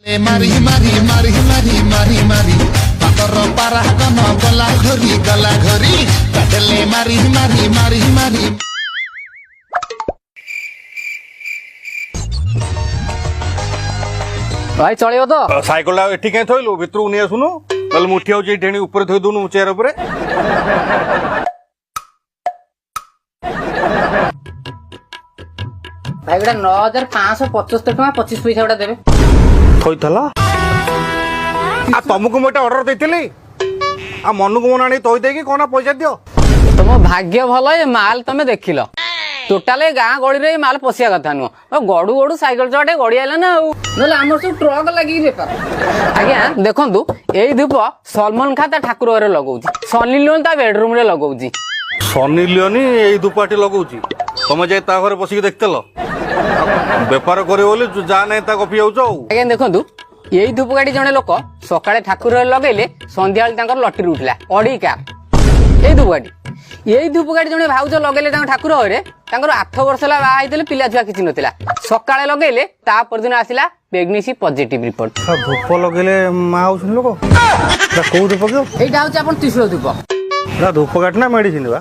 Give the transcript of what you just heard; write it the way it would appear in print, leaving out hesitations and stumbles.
मारी मारी मारी मारी मारी मारी पातर पारा गन गला घरी काटले मारी मारी मारी मारी भाई चलियो तो साइकल एठी कहीं थोइलु भितरु नहीं आसुनु नल मुठी आउ ढेणी ऊपर थोइ दुनु चेयर ऊपर भाई गोटा 9575 टका 25 पैसा गोटा देबे थोइथला आ तुमको मोटा ऑर्डर देथिली आ मनु को मना नहीं तोइ देकी कोना पैसा दियो तुम भाग्य भल ये माल तुम देखिल टोटाल गाँ गड़ी रे माल पशिया कथा नुह गड़ू गड़ू साइकेल चढ़े गड़ी आइला ना आमर सब ट्रक लगी बेपार आज्ञा देखु यही धूप सलमान खान ठाकुर घरे लगौछि सनी लियोन ता बेडरूम रे लगौछि सनी लियोनी एई दुपाटी लगौची तुम जाई ता घरे बसिक देखतेल बेपार करे बोली जा नहीं ता कपि जाउछ आज्ञा देखु यही धूप गाड़ी जने लोक सकाळे ठाकुर घरे लगेले संध्या लटरी उठला अड़ी कार यही धूप गाड़ी यही धूप गाड़ी जने भाउज लगेले ठाकुर घरे 8 वर्ष है बाहर पिला छुआ किसी नाला सकाଳେ लगेले ता परदिन आसिला प्रेगनेंसी पॉजिटिव रिपोर्ट धूप लगेले माँ लोक कौ धूप एटा होची आपण त्रिशूल धूप धूप काट ना मेडिसिन बा